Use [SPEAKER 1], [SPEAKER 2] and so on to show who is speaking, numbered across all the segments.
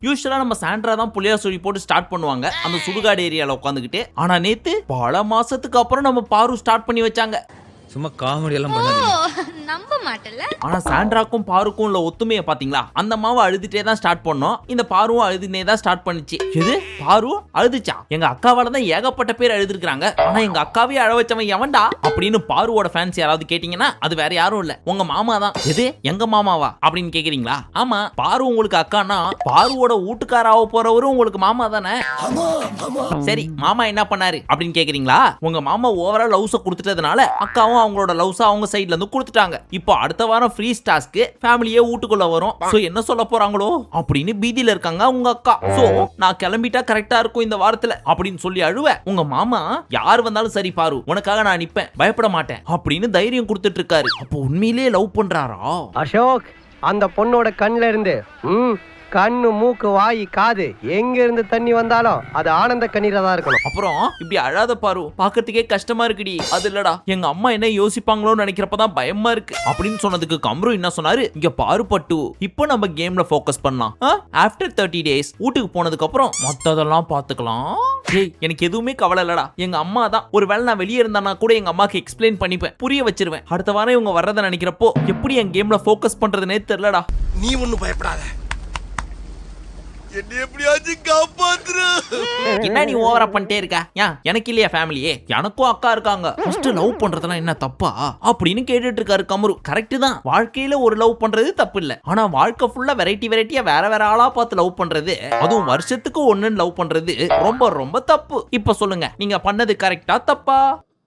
[SPEAKER 1] யூஸ்வலா நம்ம சாண்ட்ரா தான் புளியா சொல்லி போட்டு ஸ்டார்ட் பண்ணுவாங்க அந்த சுடுகாடு ஏரியால உட்காந்துக்கிட்டு. ஆனா நேத்து பல மாசத்துக்கு அப்புறம் நம்ம பாரு ஸ்டார்ட் பண்ணி வச்சாங்க.
[SPEAKER 2] சும்மா காமெடி எல்லாம் பண்ணாதீங்க.
[SPEAKER 3] நம்ப மாட்டல.
[SPEAKER 1] ஆனா சாண்ட்ராக்கும் பாருக்கும் உள்ள ஒத்துமையை பாத்தீங்களா? அந்த மாவை அழுதுட்டே தான் ஸ்டார்ட் பண்ணோம், இந்த பாருவும் அழுதுனே தான் ஸ்டார்ட் பண்ணுச்சு. எது பாரு அழுதுச்சா? எங்க அக்காவால தான் ஏகப்பட்ட பேர் அழுதுருக்காங்க. ஆனா எங்க அக்காவே அழ வச்சவன் எவன்டா அப்படின்னு பாருவோட ஃபேன்ஸ் யாராவது கேட்டீங்கன்னா அது வேற யாரும் இல்ல, உங்க மாமா தான். எது எங்க மாமாவா அப்படின்னு கேக்குறீங்களா? ஆமா, பாரு உங்களுக்கு அக்கானா பாருவோட வீட்டுக்காராவ போறவரும் உங்களுக்கு மாமா தானே. சரி மாமா என்ன பண்ணாரு அப்படின்னு கேக்குறீங்களா? உங்க மாமா ஓவரா லவ்ஸ கொடுத்துட்டதுனால அக்காவும் அவங்களோட லவ்ஸ அவங்க சைடுல இருந்து கொடுத்துட்டாங்க. இப்போ அடுத்த வாரம் ஃப்ரீ ஸ்டாஸ்க்கு ஃபேமிலியே வீட்டுக்குள்ள வரும். சோ என்ன சொல்ல போறாங்களோ அப்படின்னு பீதியில இருக்காங்க உங்க அக்கா. சோ நான் கிளம்பிட்டா கரெக்டா இருக்கும் இந்த வாரத்துல அப்படின்னு சொல்லி அழுவ உங்க மாமா யார் வந்தாலும் சரி பாரு உனக்காக நான் நிப்பேன், பயப்பட மாட்டேன் அப்படின்னு தைரியம் கொடுத்துட்டு இருக்காரு. அப்போ உண்மையிலேயே லவ் பண்றாரா?
[SPEAKER 4] அசோக், அந்த பொண்ணோட கண்ணுல இருந்து கண்ணு மூக்கு வாய் காது எங்க இருந்து தண்ணி வந்தாலும் அது ஆனந்த கண்ணீரா தான் இருக்கணும்.
[SPEAKER 1] அப்புறம் இப்படி அழாத பாரு, பாக்கிறதுக்கே கஷ்டமா இருக்குடி. அது இல்லடா எங்க அம்மா என்ன யோசிப்பாங்களோன்னு நினைக்கிறப்பதான் பயமா இருக்கு அப்படின்னு சொன்னதுக்கு கம்ரு என்ன சொன்னாரு, இங்க பாரு பட்டு, இப்போ நம்ம கேம்ல ஃபோக்கஸ் பண்ணலாம். ஆஃப்டர் 30 days வீட்டுக்கு போனதுக்கு அப்புறம் மத்ததெல்லாம் பாத்துக்கலாம். ஏய் எனக்கு எதுவுமே கவலை இல்லடா, எங்க அம்மா தான். ஒருவேளை நான் வெளியே இருந்தானா கூட எங்க அம்மாக்கு எக்ஸ்பிளைன் பண்ணிப்பேன், புரிய வச்சிருவேன். அடுத்த வாரம் இவங்க வர்றதை நினைக்கிறப்போ எப்படி என் கேம்ல ஃபோக்கஸ் பண்றதுனே தெரியலடா.
[SPEAKER 5] நீ ஒண்ணும் பயப்படாத, என்ன எப்படியாச்சும் காப்பாத்துற.
[SPEAKER 1] என்ன நீ ஓவரா பண்ணிட்டே இருக்க? ஏன் எனக்கு இல்லையா ஃபேமிலியே? எனக்கும் அக்கா இருக்காங்க. ஃபர்ஸ்ட் லவ் பண்றதெல்லாம் என்ன தப்பா அப்படின்னு கேட்டுட்டு இருக்காரு கமரு. கரெக்ட் தான், வாழ்க்கையில ஒரு லவ் பண்றது தப்பு இல்ல. ஆனா வாழ்க்கை ஃபுல்லா வெரைட்டியா வேற வேற ஆளா பார்த்து லவ் பண்றது, அதுவும் வருஷத்துக்கு ஒண்ணுன்னு லவ் பண்றது ரொம்ப ரொம்ப தப்பு. இப்ப சொல்லுங்க, நீங்க பண்ணது கரெக்டா தப்பா?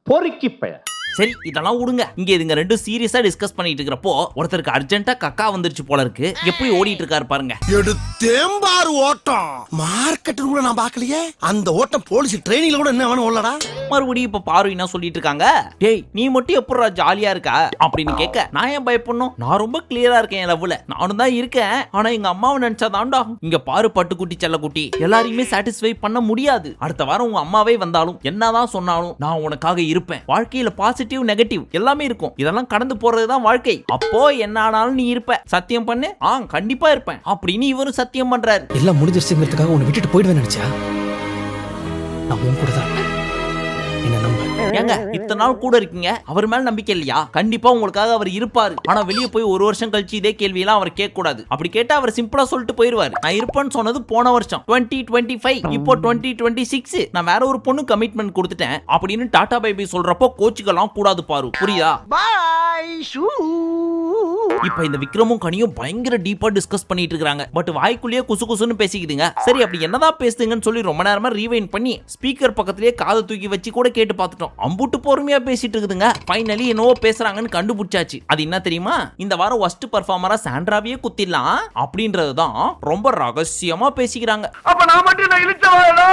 [SPEAKER 6] பொறுக்கி பெயர்.
[SPEAKER 1] சரி இதெல்லாம் விடுங்க. இங்க இதுங்க ரெண்டும் சீரியஸா டிஸ்கஸ் பண்ணிட்டு இருக்கிறப்போ ஒருத்தருக்கு அர்ஜென்ட்டா கக்கா வந்துருச்சு போல இருக்கு. எப்படி ஓடிட்டு இருக்காரு பாருங்க.
[SPEAKER 5] எடுத்தேம்பாரு ஓட்டம் மார்க்கெட் கூட நான் பார்க்கலையே. அந்த ஓட்டம் போலீஸ் ட்ரெயினிங்ல கூட என்ன வேணும் ஓடலடா.
[SPEAKER 1] மறுபடியும் இப்ப பாரு என்ன சொல்லிட்டு இருக்காங்க, டேய் நீ மட்டும் எப்படா ஜாலியா இருக்கா அப்படின்னு கேட்க, நான் ஏன் பயப்படணும், நான் ரொம்ப கிளியரா இருக்கேன் என் லவ்ல, நானும் தான் இருக்கேன். ஆனா எங்க அம்மாவை நினைச்சாதான்டா. இங்க பாரு பட்டுக்குட்டி செல்லக்குட்டி, எல்லாரையுமே சாட்டிஸ்ஃபை பண்ண முடியாது. அடுத்த வாரம் உங்க அம்மாவே வந்தாலும் என்னதான் சொன்னாலும் நான் உனக்காக இருப்பேன். வாழ்க்கையில பாசிட்டிவ் நெகட்டிவ் எல்லாமே இருக்கும், இதெல்லாம் கடந்து போறதுதான் வாழ்க்கை. அப்போ என்ன ஆனாலும் நீ இருப்ப, சத்தியம் பண்ணு. கண்டிப்பா இருப்பேன் அப்படின்னு இவரும் சத்தியம் பண்றாரு.
[SPEAKER 2] எல்லாம் முடிஞ்சிருச்சுங்கிறதுக்காக உன்னை விட்டுட்டு போயிடுவேன் நினைச்சா? நான் உன் கூட தான். என்ன நம்ப.
[SPEAKER 1] ஏங்க இத்தனை நாள் கூட இருக்கீங்க, அவர் மேல நம்பிக்கை இல்லையா? கண்டிப்பா உங்களுக்காக அவர் இருப்பாரு. ஆனா வெளியே போய் ஒரு வருஷம் கழிச்சு இதே கேள்வி எல்லாம் அவர் கேட்க கூடாது. அப்படி கேட்டா அவர் சிம்பிளா சொல்லிட்டு போயிருவாரு, நான் இருப்பேன்னு சொன்னது போன வருஷம் 2025, இப்போ 2026 நான் வேற ஒரு பொண்ணு கமிட்மெண்ட் கொடுத்துட்டேன் அப்படின்னு டாடா பை பை சொல்றப்போ கோச்சிக்கலாம் கூடாது பாரு, புரியுதா?
[SPEAKER 4] பாய் ஷூ.
[SPEAKER 1] இப்ப இந்த விக்ரமும் கனியும் பயங்கர டீப்பா டிஸ்கஸ் பண்ணிட்டு இருக்காங்க. பட் வாய்க்குள்ளேயே குசு குசுன்னு பேசிக்குதுங்க. சரி அப்படி என்னதான் பேசுதுங்கன்னு சொல்லி ரொம்ப நேரமா ரீவைண்ட் பண்ணி ஸ்பீக்கர் பக்கத்திலேயே காதை தூக்கி வச்சு கூட கேட்டு பார்த்துட்டோம். அம்புட்டு பொறுமையா பேசிட்டு இருக்குதுங்க. ஃபைனலி என்னவோ பேசுறாங்கன்னு கண்டுபிடிச்சாச்சு. அது என்ன தெரியுமா? இந்த வாரம் வர்ஸ்ட் பெர்ஃபார்மரா சாண்ட்ராவையே குத்திடலாம் அப்படின்றதுதான் ரொம்ப ரகசியமா பேசிக்கிறாங்க.
[SPEAKER 4] அப்ப நான் மட்டும் நான் இழுச்சவாடா.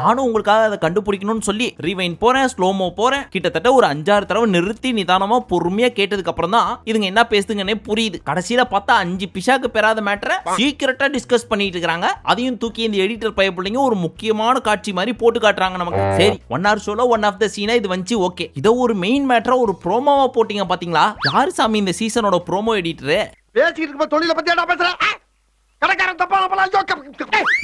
[SPEAKER 1] நானும் உங்களுக்காக அதை கண்டுபிடிக்கணும்னு சொல்லி ரீவைண்ட் போறேன், ஸ்லோமோ போறேன். கிட்டத்தட்ட ஒரு 5-6 தடவை நிறுத்தி நிதானமா பொறுமையா கேட்டதுக்கு அப்புறம் தான் இதுங்க என்ன பேசுதுங்கன்னே புரியுது. கடைசியில பார்த்தா 5 பிஷாக்கு பெறாத மேட்டரை சீக்கிரட்டா டிஸ்கஸ் பண்ணிட்டு இருக்காங்க. அதையும் தூக்கி இந்த எடிட்டர் பையப்பிள்ளைங்க ஒரு முக்கியமான காட்சி மாதிரி போட்டு காட்டுறாங்க நமக்கு. சரி 1 hour ஷோல 1 of the scene இது வந்து ஓகே. இத ஒரு மெயின் மேட்டரா ஒரு ப்ரோமோவா போட்டீங்க பாத்தீங்களா? யாரு சாமி இந்த சீசனோட ப்ரோமோ எடிட்டர்?
[SPEAKER 4] பேசிட்டு இருக்க தொழில பத்தி என்ன பேசுற? கடைக்காரன் தப்பா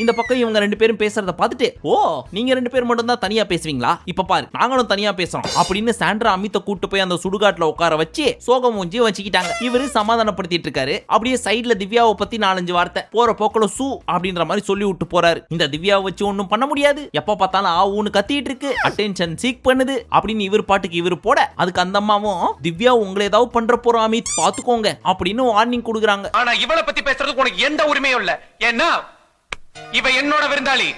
[SPEAKER 1] இந்த பக்கம் இவங்க 2 பேரும் பேசுறத பார்த்துட்டு, ஓ நீங்க 2 பேர் மட்டும் தான் தனியா பேசுவீங்களா? இப்ப பாரு நாங்களும் தனியா பேசுறோம் அப்படின்னு சாண்ட்ரா அமித்த கூட்டு போய் அந்த சுடுகாட்டுல உட்கார வச்சு சோகம் மூஞ்சி வச்சுக்கிட்டாங்க. இவரு சமாதானப்படுத்திட்டு இருக்காரு. அப்படியே சைடுல திவ்யாவை பத்தி 4-5 வார்த்தை போற போக்குல சூ அப்படின்ற மாதிரி சொல்லி விட்டு போறாரு. இந்த திவ்யாவை வச்சு ஒன்னும் பண்ண முடியாது, எப்ப பார்த்தாலும் ஆவுன்னு கத்திட்டு இருக்கு, அட்டென்ஷன் சீக் பண்ணுது அப்படின்னு இவர் பாட்டுக்கு இவர் போட, அதுக்கு அந்த அம்மாவும் திவ்யா உங்களை ஏதாவது பண்ற போறோம் அமித் பாத்துக்கோங்க அப்படின்னு வார்னிங் கொடுக்குறாங்க.
[SPEAKER 7] ஆனா இவளை பத்தி பேசுறதுக்கு உனக்கு எந்த உரிமையும் இல்ல. ஏன்னா இவ என்னோட விருந்தாளி.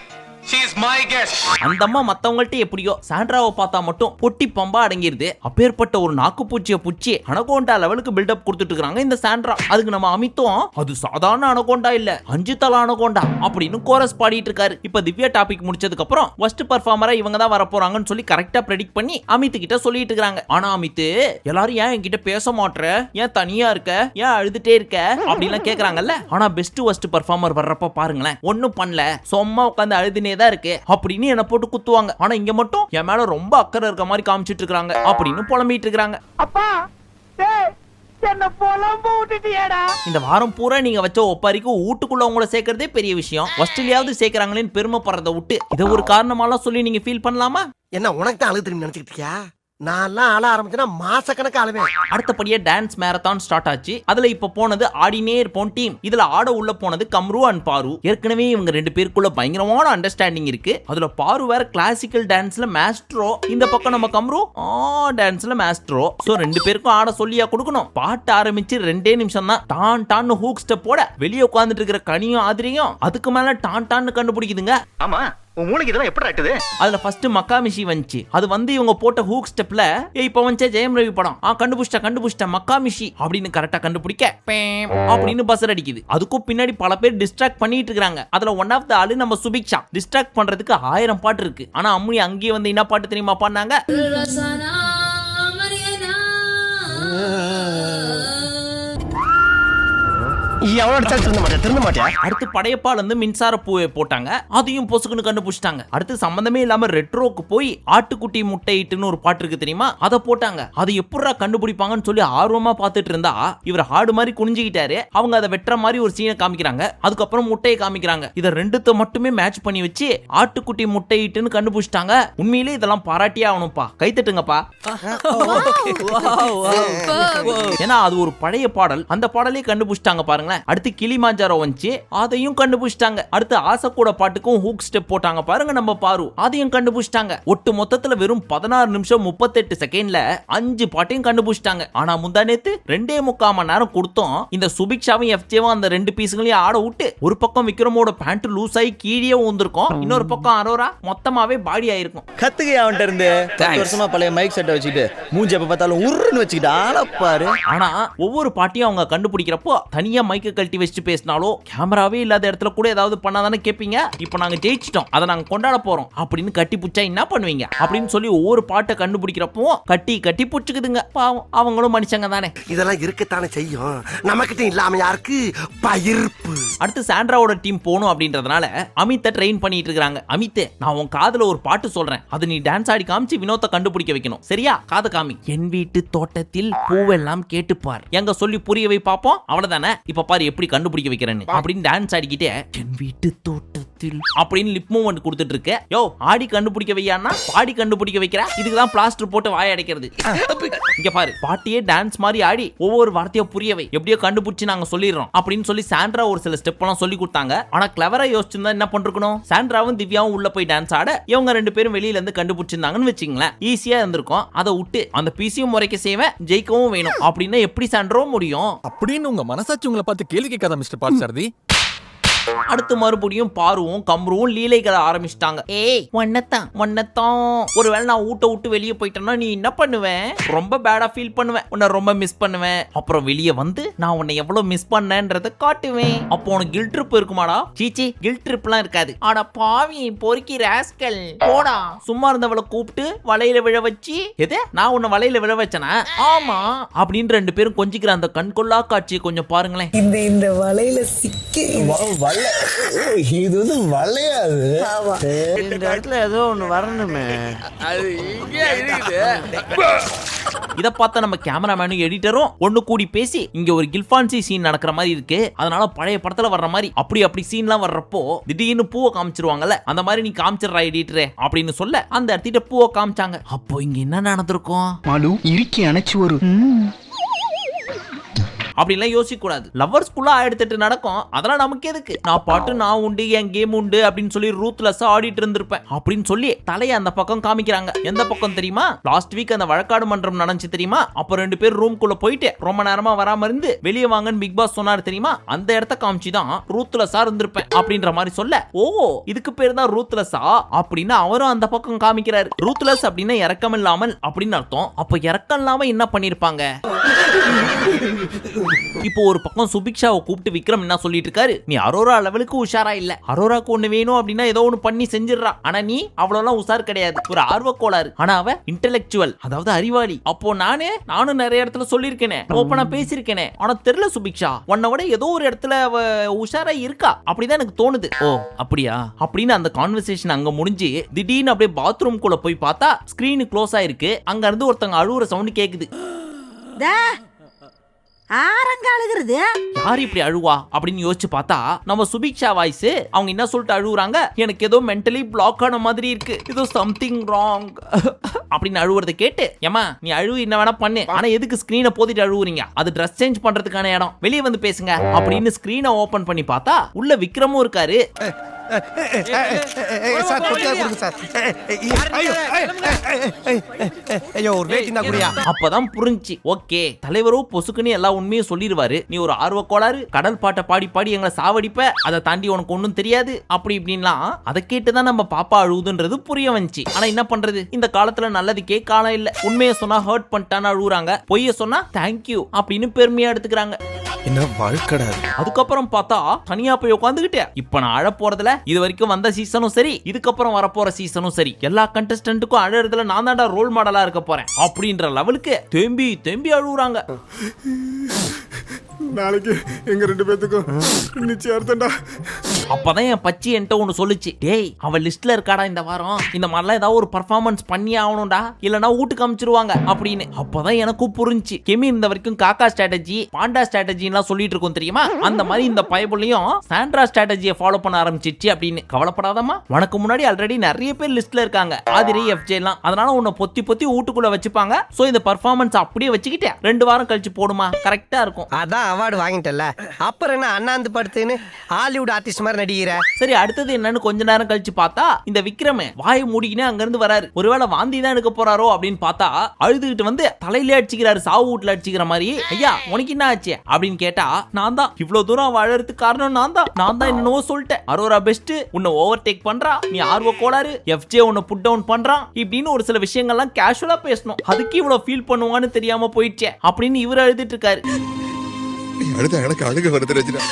[SPEAKER 7] She is my guest.
[SPEAKER 1] அந்த அம்மா மத்தவங்கள்ட்ட எப்படியோ சாண்ட்ராவை பார்த்தா மட்டும் பொட்டி பம்பா அடங்கிருது. அப்பேற்பட்ட ஒரு நாக்குப்பூச்சிய புச்சி அனகோண்டா லெவலுக்கு பில்டப் கொடுத்துட்டு இருக்காங்க இந்த சாண்ட்ரா. அதுக்கு நம்ம அமித்தும் அது சாதாரண அனகோண்டா இல்ல 5 தலை அனகோண்டா அப்படின்னு கோரஸ் பாடிட்டு இருக்காரு. இப்ப திவ்யா டாபிக் முடிச்சதுக்கு அப்புறம் ஃபர்ஸ்ட் பெர்ஃபார்மரா இவங்க தான் வர போறாங்கன்னு சொல்லி கரெக்டா பிரெடிக்ட் பண்ணி அமித் கிட்ட சொல்லிட்டு இருக்காங்க. ஆனா அமித் எல்லாரும் ஏன் என்கிட்ட பேச மாட்ற, ஏன் தனியா இருக்க, ஏன் அழுதுட்டே இருக்க அப்படிலாம் கேக்குறாங்கல்ல. ஆனா பெஸ்ட் ஃபர்ஸ்ட் பெர்ஃபார்மர் வர்றப்ப பாருங்களேன், ஒன்னும் பண்ணல சும்மா உட்கார்ந்து அழுதுனே தான் இருக்கு அப்படின்னு என்ன போட்டு குத்துவாங்க. ஆனா இங்க மட்டும் என் மேல ரொம்ப அக்கறை இருக்க மாதிரி காமிச்சிட்டு இருக்காங்க அப்படின்னு புலம்பிட்டு இருக்காங்க.
[SPEAKER 4] அப்பா டேய் என்ன புலம்ப விட்டுட்டியேடா.
[SPEAKER 1] இந்த வாரம் பூரா நீங்க வச்ச ஒப்பாரிக்கு வீட்டுக்குள்ள உங்களை சேர்க்கறதே பெரிய விஷயம். ஆஸ்திரேலியாவது சேர்க்கறாங்களேன்னு பெருமைப்படுறத விட்டு இதை ஒரு காரணமாலாம் சொல்லி நீங்க ஃபீல் பண்ணலாமா?
[SPEAKER 5] என்ன உனக்கு தான் அழுது திரும்பி நினைச்சுக்கிட்டு இருக்கியா? நான்லாம் ஆள ஆரம்பிச்சேன்னா மாசக்கணக்கு ஆளுவேன்.
[SPEAKER 1] அடுத்தபடியா டான்ஸ் மேரத்தான் ஸ்டார்ட் ஆச்சு. அதுல இப்ப போனது ஆடினே இருப்போம் டீம். இதுல ஆட உள்ள போனது கம்ரு அண்ட் பாரு. ஏற்கனவே இவங்க ரெண்டு பேருக்குள்ள பயங்கரமான அண்டர்ஸ்டாண்டிங் இருக்கு. அதுல பாரு வேற கிளாசிக்கல் டான்ஸ்ல மாஸ்ட்ரோ, இந்த பக்கம் நம்ம கம்ரு டான்ஸ்ல மாஸ்ட்ரோ. சோ ரெண்டு பேருக்கும் ஆட சொல்லியா கொடுக்கணும். பாட்டு ஆரம்பிச்சு 2 நிமிஷம் தான் டான் டான் ஹூக் ஸ்டெப் போட வெளியே உட்கார்ந்துட்டு இருக்கிற கனியும் ஆதிரியும் அதுக்கு மேல டான் டான் கண்டுபிடிக்குதுங்க.
[SPEAKER 3] ஆமா மூளைக்கு இதெல்லாம் எப்படி ஆட்டுது?
[SPEAKER 1] அதுல ஃபர்ஸ்ட் மக்காமிஷி வந்துச்சு. அது வந்து இவங்க போட்ட ஹூக் ஸ்டெப்ல இப்ப வந்து ஜெயம் ரவி படம் கண்டுபிடிச்ச மக்காமிஷி அப்படின்னு கரெக்டா கண்டுபிடிக்க அப்படின்னு பசர் அடிக்குது. அதுக்கும் பின்னாடி பல பேர் டிஸ்ட்ராக்ட் பண்ணிட்டு இருக்காங்க. அதுல ஒன் ஆஃப் த ஆளு நம்ம சுபிக்ஷா. டிஸ்ட்ராக்ட் பண்றதுக்கு 1000 பாட்டு இருக்கு. ஆனா அம்முனி அங்கேயே வந்து என்ன பாட்டு தெரியுமா பாடினாங்க? அடுத்து படையப்பால் வந்து மின்சார பூவை போட்டாங்க. அதையும் பொசுக்குன்னு கண்டுபிடிச்சிட்டாங்க. அடுத்து சம்பந்தமே இல்லாம ரெட்ரோக்கு போய் ஆட்டுக்குட்டி முட்டையிட்டுன்னு ஒரு பாட்டு இருக்கு தெரியுமா, அதை போட்டாங்க. அதை எப்படா கண்டுபிடிப்பாங்கன்னு சொல்லி ஆர்வமா பார்த்துட்டு இருந்தா இவர் ஆடு மாதிரி குனிஞ்சுக்கிட்டாரு. அவங்க அதை வெட்டுற மாதிரி ஒரு சீனை காமிக்கிறாங்க. அதுக்கப்புறம் முட்டையை காமிக்கிறாங்க. இதை ரெண்டுத்த மட்டுமே மேட்ச் பண்ணி வச்சு ஆட்டுக்குட்டி முட்டையிட்டுன்னு கண்டுபிடிச்சிட்டாங்க. உண்மையிலே இதெல்லாம் பாராட்டியே ஆகணும்ப்பா. கைத்தட்டுங்கப்பா. ஏன்னா அது ஒரு பழைய பாடல். அந்த பாடலே கண்டுபிடிச்சிட்டாங்க பாருங்க. அடுத்து கிளிமாஞ்சாரோ வந்துச்சு. அதையும் கண்டுபிடிச்சிட்டாங்க. அடுத்து ஆசைக்கூட பாட்டுக்கும் ஹூக் ஸ்டெப் போட்டாங்க பாருங்க நம்ம பாரு. அதையும் கண்டுபிடிச்சிட்டாங்க. ஒட்டு மொத்தத்துல வெறும் 16 நிமிஷம் 38 செகண்ட்ல 5 பாட்டையும் கண்டுபிடிச்சிட்டாங்க. ஆனா முந்தா நேத்து 2.25 மணி நேரம் கொடுத்தோம். இந்த சுபிக்ஷாவும் எஃப்ஜேவும் அந்த 2 பீஸுங்களையும் ஆட விட்டு ஒரு பக்கம் விக்ரமோட பேண்ட் லூஸ் ஆகி கீழே ஊந்திருக்கும். இன்னொரு பக்கம் அரோரா மொத்தமாவே பாடி ஆயிருக்கும்.
[SPEAKER 6] கத்துக்க அவன்கிட்ட இருந்து 10 வருஷமா பழைய மைக் செட்டை வச்சுக்கிட்டு மூஞ்சி எப்ப பார்த்தாலும் உருன்னு வச்சுக்கிட்டு ஆளப்பாரு.
[SPEAKER 1] ஆனா ஒவ்வொரு பாட்டியும் அவங்க கண்டுபிடிக்கிறப்போ தனியா மைக்க கழட்டி வச்சு பேசினாலோ கேமராவே இல்லாத இடத்துல கூட ஏதாவது பண்ணாதானே கேட்பீங்க. இப்போ நாங்க ஜெயிச்சிட்டோம், அதை நாங்க கொண்டாட போறோம் அப்படின்னு கட்டி புச்சா என்ன பண்ணுவீங்க அப்படின்னு சொல்லி ஒவ்வொரு பாட்டை கண்டுபிடிக்கிறப்போ கட்டி புடிச்சுக்குதுங்க. பாவம், அவங்களும் மனுஷங்க தானே.
[SPEAKER 5] இதெல்லாம் இருக்கத்தானே செய்யும். நமக்கிட்ட இல்லாம யாருக்கு பயிர்ப்பு.
[SPEAKER 1] அடுத்து சாண்ட்ராவோட டீம் போகணும் அப்படின்றதுனால அமித்தை ட்ரெயின் பண்ணிட்டு இருக்காங்க. அமித், நான் உன் காதுல ஒரு பாட்டு சொல்றேன், அது நீ டான்ஸ் ஆடி காமிச்சு வினோத்தை கண்டுபிடிக்க வைக்கணும். சரியா? காது காமி. என் வீட்டு தோட்டத்தில் பூவெல்லாம் கேட்டுப்பார். எங்க சொல்லி புரிய வை பாப்போம். அவ்வளவுதானே. இப்ப பாரு எப்படி கண்டுபிடிக்க வைக்கிறேன்னு அப்படின்னு டான்ஸ் ஆடிக்கிட்டே என் வீட்டு தோட்டத்தில் அப்படின்னு லிப் மூவ்மெண்ட் கொடுத்துட்டு இருக்க. யோ, ஆடி கண்டுபிடிக்க வையான்னா பாடி கண்டுபிடிக்க வைக்கிற. இதுக்குதான் பிளாஸ்டர் போட்டு வாய அடைக்கிறது. இங்க பாரு, பாட்டியே டான்ஸ் மாதிரி ஆடி ஒவ்வொரு வார்த்தையை புரியவை எப்படியோ கண்டுபிடிச்சு நாங்க சொல்லிடுறோம் அப்படின்னு சொல்லி சாண்ட்ரா ஒரு சில ஸ்டெப் எல்லாம் சொல்லி கொடுத்தாங்க. ஆனா கிளவரா யோசிச்சிருந்தா என்ன பண்ணிருக்கணும், சாண்ட்ராவும் திவ்யாவும் உள்ள போய் டான்ஸ் ஆட இவங்க 2 பேரும் வெளியில இருந்து கண்டுபிடிச்சிருந்தாங்கன்னு வச்சுங்களேன். ஈஸியா இருந்திருக்கும். அதை விட்டு அந்த பிசியும் முறைக்க செய்வேன், ஜெயிக்கவும் வேணும் அப்படின்னா எப்படி சாண்ட்ரோ முடியும்
[SPEAKER 8] அப்படின்னு உங்க மனசாட்சி உங்களை பார்த்து கேள்வி கேட்காத மிஸ்டர் பார்சாரதி.
[SPEAKER 1] அடுத்து மறுபடியும் பாருவும் கம்ருவும் லீலைகளை ஆரம்பிச்சிட்டாங்க. ஏய் ஒன்னத்தான் ஒருவேளை நான் ஊட்ட விட்டு வெளியே போயிட்டேன்னா நீ என்ன பண்ணுவேன்? ரொம்ப பேடா ஃபீல் பண்ணுவேன். உன்னை ரொம்ப மிஸ் பண்ணுவேன். அப்புறம் வெளியே வந்து நான் உன்னை எவ்வளவு மிஸ் பண்ணேன்றத காட்டுவேன். அப்போ உனக்கு கில்ட் ட்ரிப் இருக்குமாடா? சீச்சி, கில்ட் ட்ரிப்லாம் இருக்காது. ஆனா பாவி பொறுக்கி ராஸ்கல் போடா. சும்மா இருந்தவளை கூப்பிட்டு வலையில விழ வச்சு, எது நான் உன்னை வலையில விழ வச்சனா? ஆமா அப்படின்னு 2 பேரும் கொஞ்சிக்கிற அந்த கண்கொள்ளா காட்சியை கொஞ்சம் பாருங்களேன்.
[SPEAKER 9] இந்த வலையில சிக்கி இது வந்து வளையாது. இந்த இடத்துல ஏதோ ஒண்ணு வரணுமே.
[SPEAKER 1] இத பார்த்த நம்ம கேமராமேனும் எடிட்டரும் ஒண்ணு கூடி பேசி இங்க ஒரு கில்ஃபான்சி சீன் நடக்கிற மாதிரி இருக்கு. அதனால பழைய படத்துல வர்ற மாதிரி அப்படி சீன்லாம் வர்றப்போ திடீர்னு பூவை காமிச்சிருவாங்கல்ல, அந்த மாதிரி நீ காமிச்சிடுறா எடிட்டரே அப்படின்னு சொல்ல அந்த இடத்திட்ட பூவை காமிச்சாங்க. அப்போ இங்க என்ன நடந்திருக்கும்?
[SPEAKER 9] மாலு இறுக்கி அணைச்சு ஒரு
[SPEAKER 1] அப்படிலாம் யோசிக்க கூடாது. லவ்வர்ஸ்குள்ள 1008 நடக்கும். அதெல்லாம் நமக்கு எதுக்கு? நான் பாட்டு நான் உண்டு, என் கேம் உண்டு அப்படின்னு சொல்லி ரூத்லெஸ்ஸா ஆடிட்டு இருந்திருப்பேன் அப்படின்னு சொல்லி தலையை அந்த பக்கம் காமிக்கிறாங்க. எந்த பக்கம் தெரியுமா? லாஸ்ட் வீக் அந்த வழக்காடு மன்றம் நடந்துச்சு தெரியுமா? அப்ப 2 பேர் ரூம்குள்ள போயிட்டு ரொம்ப நேரமா வராம இருந்து வெளியே வாங்கன்னு பிக் பாஸ் சொன்னாரு தெரியுமா? அந்த இடத்த காமிச்சுதான் ரூத்லெஸ்ஸா இருந்திருப்பேன் அப்படின்ற மாதிரி சொல்ல, ஓ இதுக்கு பேர் தான் ரூத்லெஸ்ஸா அப்படின்னு அவரும் அந்த பக்கம் காமிக்கிறாரு. ரூத்லெஸ் அப்படின்னா இரக்கம் இல்லாமல் அப்படின்னு அர்த்தம். அப்ப இரக்கம் இல்லாம என்ன பண்ணிருப்பாங்க? இப்போ ஒரு பக்கம் சுபிக்ஷாவை கூப்பிட்டு விக்ரம் என்ன சொல்லிட்டு இருக்காரு, நீ அரோரா லெவலுக்கு உஷாரா இல்ல. அரோராக்கு ஒண்ணு வேணும் அப்படின்னா ஏதோ ஒண்ணு பண்ணி செஞ்சிடறா. ஆனா நீ அவ்வளவுலாம் உஷார் கிடையாது, ஒரு ஆர்வக்கோளாறு. ஆனா அவ இன்டெலெக்சுவல், அதாவது அறிவாளி. அப்போ நானும் நிறைய இடத்துல சொல்லிருக்கேனே, ஓப்பனா பேசிருக்கேனே. ஆனா தெரியல சுபிக்ஷா, உன்னை விட ஏதோ ஒரு இடத்துல அவ உஷாரா இருக்கா அப்படிதான் எனக்கு தோணுது. ஓ அப்படியா அப்படின்னு அந்த கான்வர்சேஷன் அங்க முடிஞ்சு திடீர்னு அப்படியே பாத்ரூம் குள்ள போய் பார்த்தா ஸ்கிரீன் க்ளோஸ் ஆயிருக்கு. அங்க இருந்து ஒருத்தங்க அழுவுற சவுண்ட் கேக்குது.
[SPEAKER 9] ஆரங்க அழுகிறது.
[SPEAKER 1] யார் இப்படி அழுவா அப்படின்னு யோசிச்சு பார்த்தா நம்ம சுபிக்ஷா வாய்ஸ். அவங்க என்ன சொல்லிட்டு அழுகுறாங்க, எனக்கு ஏதோ மென்டலி பிளாக் ஆன மாதிரி இருக்கு, ஏதோ சம்திங் ராங் அப்படின்னு அழுவுறதை கேட்டு, ஏமா நீ அழுவு என்ன வேணா பண்ணு, ஆனா எதுக்கு ஸ்கிரீனை போதிட்டு அழுவுறீங்க, அது ட்ரெஸ் சேஞ்ச் பண்றதுக்கான இடம், வெளியே வந்து பேசுங்க அப்படின்னு ஸ்கிரீனை ஓபன் பண்ணி பார்த்தா உள்ள விக்ரமும் இருக்காரு.
[SPEAKER 4] சார் தொட்டியா கொடுங்க சார். ஐயோ ஒரு வேட்டி தான் குடியா.
[SPEAKER 1] அப்பதான் புரிஞ்சு, ஓகே தலைவரோ பொசுக்குன்னு எல்லா உண்மையும் சொல்லிடுவாரு, நீ ஒரு ஆர்வ கோளாறு, கடல் பாட்டை பாடி பாடி எங்களை சாவடிப்ப, அதை தாண்டி உனக்கு ஒன்னும் தெரியாது அப்படி இப்படின்லாம். அதை கேட்டுதான் நம்ம பாப்பா அழுவுதுன்றது புரிய வந்துச்சு. ஆனா என்ன பண்றது, இந்த காலத்துல நல்லதுக்கே காலம் இல்ல. உண்மையை சொன்னா ஹர்ட் பண்ணிட்டான்னு அழுகுறாங்க, பொய்ய சொன்னா தேங்க்யூ அப்படின்னு பெருமையா எடுத்துக்கிறாங்க.
[SPEAKER 5] என்ன வாழ்க்கடா.
[SPEAKER 1] அதுக்கப்புறம் பார்த்தா தனியா போய் உட்காந்துக்கிட்டு, இப்ப நான் அழ போறதுல இது வரைக்கும் வந்த சீசனும் சரி, இதுக்கப்புறம் வரப்போற சீசனும் சரி, எல்லா கண்டஸ்டன்ட்டுக்கும் அழறதுல நான் தான்டா ரோல் மாடலா இருக்க போறேன் அப்படின்ற லெவலுக்கு தேம்பி தேம்பி அழுகுறாங்க.
[SPEAKER 5] நாளைக்கு எங்க 2 பேத்துக்கும் நிச்சயார்த்தம்டா.
[SPEAKER 1] அப்பதான் என் பச்சி என்கிட்ட ஒண்ணு சொல்லுச்சு, டேய் அவ லிஸ்ட்ல இருக்காடா இந்த வாரம், இந்த மாதிரிலாம் ஏதாவது ஒரு பர்ஃபார்மன்ஸ் பண்ணி ஆகணும்டா, இல்லனா வீட்டுக்கு அமிச்சிருவாங்க அப்படின்னு. அப்பதான் எனக்கும் புரிஞ்சு, கெமி இந்த வரைக்கும் காக்கா ஸ்ட்ராட்டஜி பாண்டா ஸ்ட்ராட்டஜிலாம் சொல்லிட்டு இருக்கோம் தெரியுமா, அந்த மாதிரி இந்த பைபிளையும் சாண்ட்ரா ஸ்ட்ராட்டஜியை ஃபாலோ பண்ண ஆரம்பிச்சிச்சு அப்படின்னு. கவலைப்படாதமா, உனக்கு முன்னாடி ஆல்ரெடி நிறைய பேர் லிஸ்ட்ல இருக்காங்க, ஆதிரை FJ எல்லாம், அதனால உன்னை பொத்தி பொத்தி வீட்டுக்குள்ள வச்சுப்பாங்க. சோ இந்த பர்ஃபார்மன்ஸ் அப்படியே வச்சுக்கிட்டே 2 வாரம் கழிச்சு போடுமா, கரெக்டா இருக்கும்.
[SPEAKER 4] அதான் அவார்டு வாங்கிட்டல, அப்புறம் என்ன அண்ணாந்து படுத்துன்னு ஹாலிவுட் ஆர்டிஸ்ட் மாதிரி நடிக்கிற.
[SPEAKER 1] சரி அடுத்தது என்னன்னு கொஞ்ச நேரம் கழிச்சு பார்த்தா இந்த விக்ரமே வாயை மூடிக்கினே அங்க இருந்து வராரு. ஒருவேளை வாந்தி தான் எடுக்க போறாரோ அப்படின்னு பார்த்தா அழுதுகிட்டு வந்து தலையிலே அடிச்சுக்கிறாரு, சாவு வீட்டுல அடிச்சுக்கிற மாதிரி. ஐயா உனக்கு என்ன ஆச்சு அப்படின்னு கேட்டா, நான் தான் இவ்வளவு தூரம் வாழறதுக்கு காரணம் நான் தான் என்னவோ சொல்லிட்டேன், அரோரா பெஸ்ட், உன்னை ஓவர் டேக் பண்றா, நீ ஆர்வ கோளாறு, FJ உன்னை புட் டவுன் பண்றான் இப்படின்னு ஒரு சில விஷயங்கள்லாம் கேஷுவலா பேசணும், அதுக்கு இவ்வளவு ஃபீல் பண்ணுவான்னு தெரியாம போயிடுச்சே அப்படின்னு இவர் அழுதுட்டு இருக்காரு.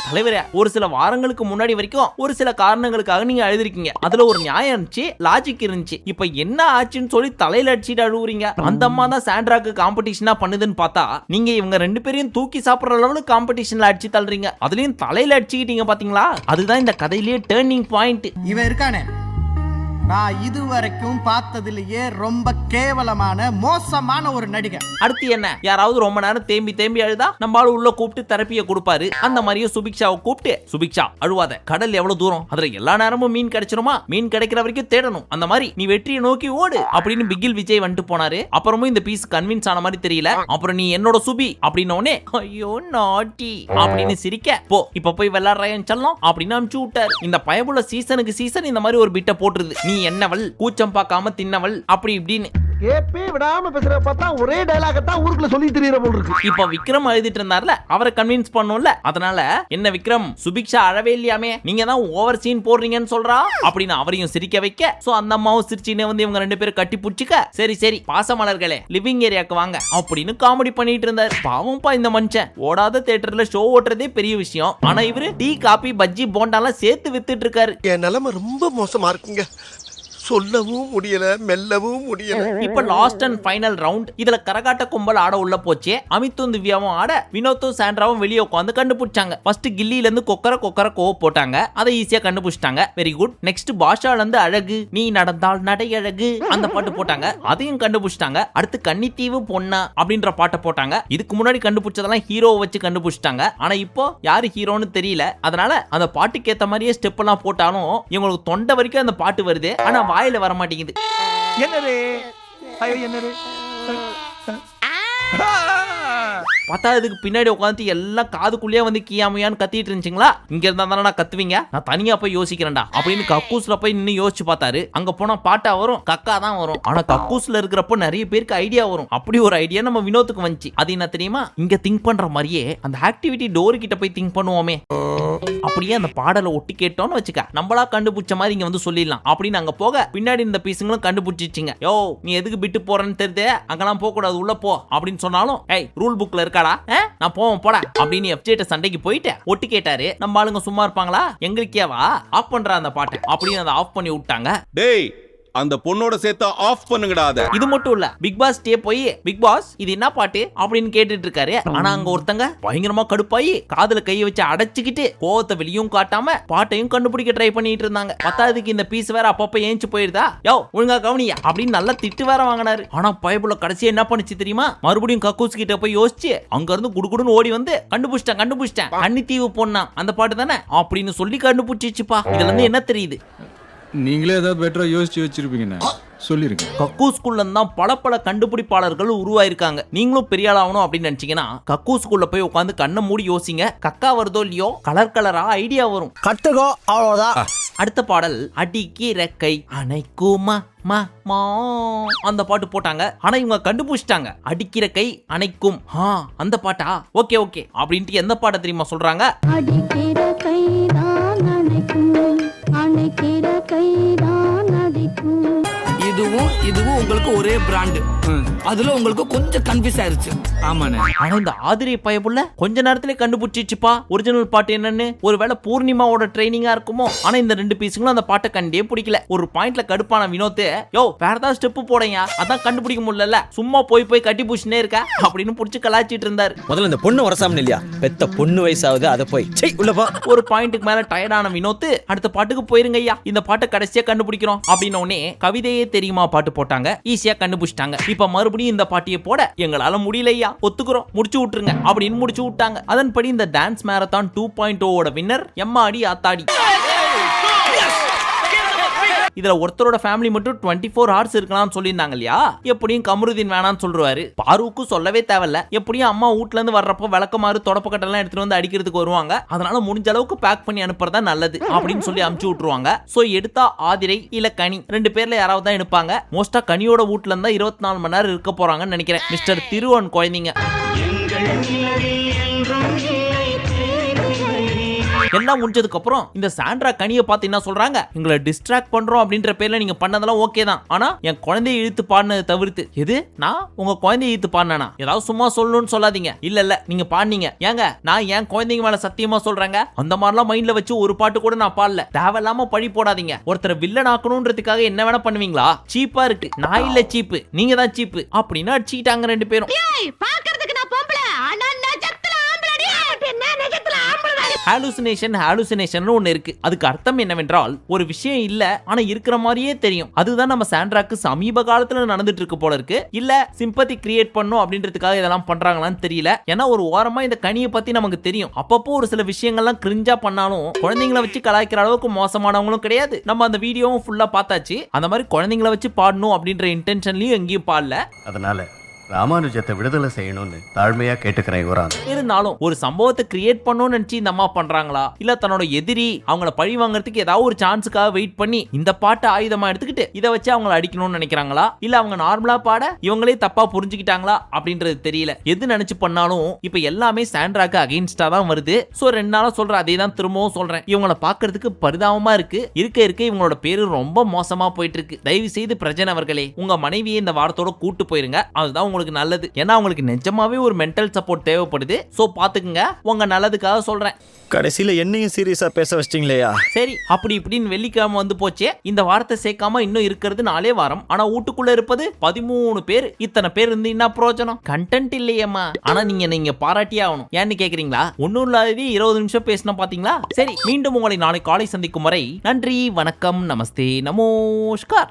[SPEAKER 1] தலைவரே, ஒரு சில வாரங்களுக்கு முன்னாடி வரைக்கும் ஒரு சில காரணங்களுக்காக நீங்க அழுதுருக்கீங்க, அதுல ஒரு நியாயம் இருந்துச்சு, லாஜிக் இருந்துச்சு. இப்ப என்ன ஆச்சுன்னு சொல்லி தலையில அடிச்சுட்டு அழுவுறீங்க. அந்த அம்மா தான் சாண்ட்ராக்கு காம்படிஷனா பண்ணுதுன்னு பார்த்தா நீங்க இவங்க 2 பேரையும் தூக்கி சாப்பிடுற அளவுக்கு காம்படிஷன்ல அடிச்சு தள்ளுறீங்க, அதுலயும் தலையில அடிச்சுக்கிட்டீங்க பாத்தீங்களா. அதுதான் இந்த கதையிலேயே டேர்னிங் பாயிண்ட்.
[SPEAKER 10] இவன் இருக்கானே, நான் இதுவரைக்கும் பார்த்ததிலேயே ரொம்ப கேவலமான மோசமான ஒரு நடிகை.
[SPEAKER 1] அடுத்து என்ன, யாராவது ரொம்ப நேரம் தேம்பி தேம்பி அழுதா நம்மளால உள்ள கூப்பிட்டு தெரப்பியை கொடுப்பாரு. அந்த மாதிரியே சுபிக்ஷாவை கூப்பிட்டு, சுபிக்ஷா அழுவாத, கடல் எவ்வளவு தூரம், அதுல எல்லா நேரமும் மீன் கிடைச்சிருமா, மீன் கிடைக்கிற வரைக்கும் தேடணும், அந்த மாதிரி நீ வெற்றியை நோக்கி ஓடு அப்படின்னு பிகில் விஜய் வந்துட்டு போனாரு. அப்புறமும் இந்த பீஸ் கன்வின்ஸ் ஆன மாதிரி தெரியல. அப்புறம் நீ என்னோட சுபி அப்படின்னோடனே ஐயோ நாட்டி அப்படின்னு சிரிக்க, போ இப்ப போய் விளையாடுறேன் செல்லம் அப்படின்னு அனுப்பிச்சு விட்டாரு. இந்த பயபுள்ள சீசனுக்கு சீசன் இந்த மாதிரி ஒரு பிட்ட போட்டுருது, நீ என்னவள் கூச்சம் பார்க்காம தின்னவள் அப்படி இப்படின்னு.
[SPEAKER 4] கேப்பே விடாம பேசுற பார்த்தா ஒரே டயலாக தான் ஊருக்குள்ள சொல்லி தெரியற போல இருக்கு.
[SPEAKER 1] இப்ப விக்ரம் எழுதிட்டு இருந்தார்ல, அவரை கன்வின்ஸ் பண்ணும்ல, அதனால என்ன விக்ரம் சுபிக்ஷா அழவே இல்லையாமே, நீங்க தான் ஓவர் சீன் போடுறீங்கன்னு சொல்றா அப்படின்னு அவரையும் சிரிக்க வைக்க, சோ அந்த அம்மாவும் சிரிச்சினே வந்து இவங்க 2 பேரும் கட்டி புடிச்சுக்க, சரி சரி பாசமலர்களே லிவிங் ஏரியாக்கு வாங்க அப்படின்னு காமெடி பண்ணிட்டு இருந்தாரு. பாவம்பா இந்த மனுஷன், ஓடாத தியேட்டர்ல ஷோ ஓட்டுறதே பெரிய விஷயம், ஆனா இவரு டீ காபி பஜ்ஜி போண்டாலாம் சேர்த்து வித்துட்டு இருக்காரு.
[SPEAKER 5] என் நிலைமை ரொம்ப மோசமா இருக்குங்க, சொல்லவும் முடியல மெல்லவும் முடியல.
[SPEAKER 1] இப்ப லாஸ்ட் அண்ட் ஃபைனல் ரவுண்ட். இதுல கரகாட்ட கும்பல் ஆட உள்ள போச்சு. அமித்தும் திவ்யாவும் ஆட வினோத்தும் சாண்ட்ராவும் வெளியே உட்காந்து கண்டுபிடிச்சாங்க. ஃபர்ஸ்ட் கில்லில இருந்து கொக்கர கோவ போட்டாங்க, அதை ஈஸியா கண்டுபிடிச்சிட்டாங்க, வெரி குட். நெக்ஸ்ட் பாஷால இருந்து அழகு நீ நடந்தால் நடை அழகு அந்த பாட்டு போட்டாங்க, அதையும் கண்டுபிடிச்சிட்டாங்க. அடுத்து கன்னித்தீவு பொண்ணா அப்படின்ற பாட்டை போட்டாங்க. இதுக்கு முன்னாடி கண்டுபிடிச்சதெல்லாம் ஹீரோவை வச்சு கண்டுபிடிச்சிட்டாங்க, ஆனா இப்போ யாரு ஹீரோன்னு தெரியல. அதனால அந்த பாட்டுக்கு ஏத்த மாதிரியே ஸ்டெப் எல்லாம் போட்டாலும் இவங்களுக்கு தொண்டை வரைக்கும் அந்த பாட்டு வருது, ஆனா வாயில வர மாட்டேங்குது.
[SPEAKER 3] என்னது ஐயோ என்னது
[SPEAKER 1] பார்த்தா இதுக்கு பின்னாடி உட்காந்து எல்லாம் காதுக்குள்ளேயே வந்து கியாமையான்னு கத்திட்டு இருந்துச்சுங்களா. இங்க இருந்தா தானே நான் கத்துவீங்க, நான் தனியா போய் யோசிக்கிறேன்டா அப்படின்னு கக்கூஸ்ல போய் நின்று யோசிச்சு பார்த்தாரு. அங்க போனா பாட்டா வரும், கக்கா தான் வரும். ஆனா கக்கூஸ்ல இருக்கிறப்போ நிறைய பேருக்கு ஐடியா வரும். அப்படி ஒரு ஐடியா நம்ம வினோத்துக்கு வந்துச்சு. அது என்ன தெரியுமா, இங்க திங்க் பண்ற மாதிரியே அந்த ஆக்டிவிட்டி டோர் கிட்ட போய் திங்க் பண்ணுவோமே, அப்படியே அந்த பாடலை ஒட்டி கேட்டோம்னு வச்சுக்க, நம்மளா கண்டுபிடிச்ச மாதிரி இங்க வந்து சொல்லிடலாம் அப்படின்னு அங்க போக பின்னாடி இந்த பீஸுங்களும் கண்டுபிடிச்சிச்சிங்க. யோ நீ எதுக்கு விட்டு போறேன்னு தெரியுது, அங்கெல்லாம் போக கூடாது உள்ள போ அப்படின்னு சொன்னாலும், ஏய் ரூல் புக்ல இருக்காடா, நான் போவேன் போட அப்படின்னு FJ சண்டைக்கு போயிட்டு ஒட்டு கேட்டாரு. நம்ம ஆளுங்க சும்மா இருப்பாங்களா, எங்களுக்கேவா ஆஃப் பண்ற அந்த பாட்டை அப்படின்னு அதை ஆஃப் பண்ணி விட்டாங்க.
[SPEAKER 5] டேய்
[SPEAKER 11] அந்த பொண்ணோட சேர்த்து ஆஃப் பண்ணுங்கடா அத.
[SPEAKER 1] இது மட்டும் இல்ல, பிக் பாஸ் டே போய் பிக் பாஸ் இது என்ன பாட்டு அப்படின்னு கேட்டுட்டு இருக்காரு. ஆனா அங்க ஒருத்தங்க பயங்கரமா கடுப்பாயி காதுல கையை வச்சு அடைச்சுக்கிட்டு கோவத்தை வெளியும் காட்டாம பாட்டையும் கண்டுபிடிக்க ட்ரை பண்ணிட்டு இருந்தாங்க. பத்தாவதுக்கு இந்த பீஸ் வேற அப்பப்ப ஏஞ்சி போயிருதா, யோ ஒழுங்கா கவனியா அப்படின்னு நல்லா திட்டு வேற வாங்கினாரு. ஆனா பயபுல கடைசியா என்ன பண்ணுச்சு தெரியுமா, மறுபடியும் கக்கூஸ் கிட்ட போய் யோசிச்சு அங்க இருந்து குடுகுடுன்னு ஓடி வந்து கண்டுபிடிச்சிட்டேன் கன்னித்தீவு பொண்ணா அந்த பாட்டு தானே அப்படின்னு சொல்லி கண்டுபிடிச்சிச்சுப்பா. இதுல இருந்து என்ன தெரியுது,
[SPEAKER 8] நீங்களே ஏதாவது பெட்டரா யோசிச்சு வச்சிருப்பீங்கன்னு சொல்லிருங்க.
[SPEAKER 1] கக்கூஸ்குள்ள தான் பல கண்டுபிடிப்பாளர்கள் உருவாயிருக்காங்க. நீங்களும் பெரிய ஆள் ஆகணும் அப்படின்னு நினைச்சீங்கன்னா கக்கூஸ்குள்ள போய் உட்காந்து கண்ணை மூடி யோசிங்க. கக்கா வருதோ இல்லையோ கலர் கலரா ஐடியா வரும்.
[SPEAKER 9] கத்துக்கோ, அவ்வளவுதான்.
[SPEAKER 1] அடுத்த பாடல் அடிக்கி ரெக்கை அணைக்குமா அந்த பாட்டு போட்டாங்க. ஆனா இவங்க கண்டுபிடிச்சிட்டாங்க, அடிக்கிற கை அணைக்கும் அந்த பாட்டா. ஓகே அப்படின்ட்டு எந்த பாட்டை தெரியுமா சொல்றாங்க,
[SPEAKER 12] அடிக்கிற கை தான் அணைக்கும், அணைக்கிற கை தான் அடிக்கும்.
[SPEAKER 2] இதுவும் உங்களுக்கு ஒரே பிராண்ட். அதுல உங்களுக்கு கொஞ்சம் கன்ஃபியூஸ் ஆயிருச்சு. ஆமாண்ணே.
[SPEAKER 1] ஆனா இந்த ஆதிரி பயப்புள்ள கொஞ்ச நேரத்திலே கண்டுபிடிச்சிச்சுப்பா ஒரிஜினல் பாட்டு என்னன்னு. ஒருவேளை பூர்ணிமாவோட ட்ரைனிங்கா இருக்குமோ. ஆனா இந்த 2 பீஸுங்களும் அந்த பாட்டை கண்டே பிடிக்கல. ஒரு பாயிண்ட்ல கடுப்பான வினோத், யோ வேற ஏதாவது ஸ்டெப் போடையா, அதான் கண்டுபிடிக்க முடியல, சும்மா போய் கட்டி பூச்சினே இருக்க அப்படின்னு புடிச்சு கலாச்சிட்டு இருந்தாரு.
[SPEAKER 6] முதல்ல இந்த பொண்ணு வரசாம இல்லையா, பெத்த பொண்ணு வயசாகுது, அதை போய் உள்ளப்பா.
[SPEAKER 1] ஒரு பாயிண்ட்டுக்கு மேல டயர்டான வினோத் அடுத்த பாட்டுக்கு போயிருங்க ஐயா, இந்த பாட்டை கடைசியா கண்டுபிடிக்கிறோம் அப்படின்னு உடனே கவிதையே தெரியுமா பாட்டு போட்டாங்க. ஈஸியா கண்டுபிடிச்சிட்டாங்க. இப்ப மறுபடியும் இந்த பாட்டியை போட எங்களால முடியலையா, ஒத்துக்கிறோம், முடிச்சு விட்டுருங்க அப்படின்னு முடிச்சு விட்டாங்க. அதன்படி இந்த டான்ஸ் மேரத்தான் 2.0 வின்னர் எம்மாடி ஆத்தாடி. இதுல ஒருத்தரோட ஃபேமிலி மட்டும் 24 hours இருக்கலாம்னு சொல்லியிருந்தாங்க இல்லையா. எப்படியும் கமருதீன் வேணான்னு சொல்றாரு. பாருக்கு சொல்லவே தேவையில்ல. எப்படியும் அம்மா வீட்ல இருந்து வர்றப்போ விளக்கமாறு தொடப்பக்கட்டெல்லாம் எடுத்துட்டு வந்து அடிக்கிறதுக்கு வருவாங்க. அதனால முடிஞ்ச அளவுக்கு பேக் பண்ணி அனுப்புறதா நல்லது அப்படின்னு சொல்லி அமுச்சு விட்டுருவாங்க. சோ எடுத்தா ஆதிரை இல்ல கனி 2 பேர்ல யாராவது தான் எடுப்பாங்க. மோஸ்டா கனியோட வீட்ல இருந்தா 24 மணி நேரம் இருக்க போறாங்கன்னு நினைக்கிறேன். மிஸ்டர் திருவன் குழந்தைங்க எல்லாம் முடிஞ்சதுக்கு அப்புறம் இந்த சாண்ட்ரா கனியை பார்த்து என்ன சொல்றாங்க, எங்களை டிஸ்ட்ராக்ட் பண்றோம் அப்படின்ற பேர்ல நீங்க பண்ணதெல்லாம் ஓகே தான், ஆனா என் குழந்தையை இழுத்து பாடினதை தவிர்த்து. எது, நான் உங்க குழந்தையை இழுத்து பாடினா? ஏதாவது சும்மா சொல்லணும்னு சொல்லாதீங்க. இல்ல நீங்க பாடினீங்க. ஏங்க நான் என் குழந்தைங்க மேல சத்தியமா சொல்றேங்க, அந்த மாதிரிலாம் மைண்ட்ல வச்சு ஒரு பாட்டு கூட நான் பாடல. தேவையில்லாம பழி போடாதீங்க. ஒருத்தர் வில்லன் ஆக்கணும்ன்றதுக்காக என்ன வேணா பண்ணுவீங்களா? சீப்பா இருக்கு. நான் இல்ல சீப்பு, நீங்க தான் சீப்பு அப்படின்னு அடிச்சுக்கிட்டாங்க 2 பேரும். ஹாலுசினேஷன் ஒன்னு இருக்கு. அதுக்கு அர்த்தம் என்னவென்றால் ஒரு விஷயம் இல்ல ஆனா இருக்கிற மாதிரியே தெரியும். அதுதான் நம்ம சாண்ட்ராக்கு சமீப காலத்துல நடந்துட்டு இருக்கு போல இருக்கு. இல்ல சிம்பத்தி கிரியேட் பண்ணும் அப்படின்றதுக்காக இதெல்லாம் பண்றாங்களான்னு தெரியல. ஏன்னா ஒரு ஓரமா இந்த கனியை பத்தி நமக்கு தெரியும். அப்பப்போ ஒரு சில விஷயங்கள்லாம் கிரிஞ்சா பண்ணாலும் குழந்தைங்களை வச்சு கலாய்க்கிற அளவுக்கு மோசமானவங்களும் கிடையாது. நம்ம அந்த வீடியோவும் ஃபுல்லா பார்த்தாச்சு. அந்த மாதிரி குழந்தைங்களை வச்சு பாடணும் அப்படின்ற இன்டென்ஷன்லயும் எங்கேயும் பாடல.
[SPEAKER 13] அதனால ராமானுஜத்தை விடுதலை செய்யணும்னு தாழ்மையா கேட்டுக்கிறேன் யுவரான்.
[SPEAKER 1] இருந்தாலும் ஒரு சம்பவத்தை கிரியேட் பண்ணணும்னு நினைச்சு இந்த அம்மா பண்றாங்களா, இல்ல தன்னோட எதிரி அவங்கள பழி வாங்குறதுக்கு ஏதாவது ஒரு சான்ஸுக்காக வெயிட் பண்ணி இந்த பாட்டை ஆயுதமா எடுத்துக்கிட்டு இதை வச்சு அவங்களை அடிக்கணும்னு நினைக்கிறாங்களா, இல்ல அவங்க நார்மலா பாட இவங்களே தப்பா புரிஞ்சுக்கிட்டாங்களா அப்படின்றது தெரியல. எது நினைச்சு பண்ணாலும் இப்ப எல்லாமே சாண்ட்ராக்கு அகைன்ஸ்டா தான் வருது. சோ 2 நாளா சொல்ற அதே தான் திரும்பவும் சொல்றேன். இவங்களை பாக்குறதுக்கு பரிதாபமா இருக்கு. இருக்க இவங்களோட பேரு ரொம்ப மோசமா போயிட்டு இருக்கு. தயவு செய்து பிரஜன் அவர்களே உங்க மனைவியை இந்த வாரத்தோட கூட்டு போயிருங்க. அதுதான் உங்களுக்கு நல்லது. ஏன்னா உங்களுக்கு நிஜமாவே ஒரு மென்டல் சப்போர்ட் தேவைப்படுது. சோ பாத்துக்குங்க, உங்க நல்லதுக்காக சொல்றேன்.
[SPEAKER 6] கடைசியில என்னையும் சீரியஸா பேச வச்சிட்டீங்களேயா.
[SPEAKER 1] சரி, அப்படி இப்படின்னு வெள்ளிக்கிழமை வந்து போச்சே. இந்த வாரத்தை சேர்க்காம இன்னும் இருக்கிறது 4 வாரம். ஆனா வீட்டுக்குள்ள இருப்பது 13 பேர். இத்தனை பேர் இருந்து என்ன பிரயோஜனம்? கண்டென்ட் இல்லையம்மா. ஆனா நீங்க பாராட்டியே ஆகணும். ஏன்னு கேக்குறீங்களா? ஒன்னும் இல்லாதவே 20 நிமிஷம் பேசணும் பாத்தீங்களா. சரி, மீண்டும் உங்களை நாளை காலை சந்திக்கும் வரை நன்றி, வணக்கம், நமஸ்தே, நமோஸ்கார்.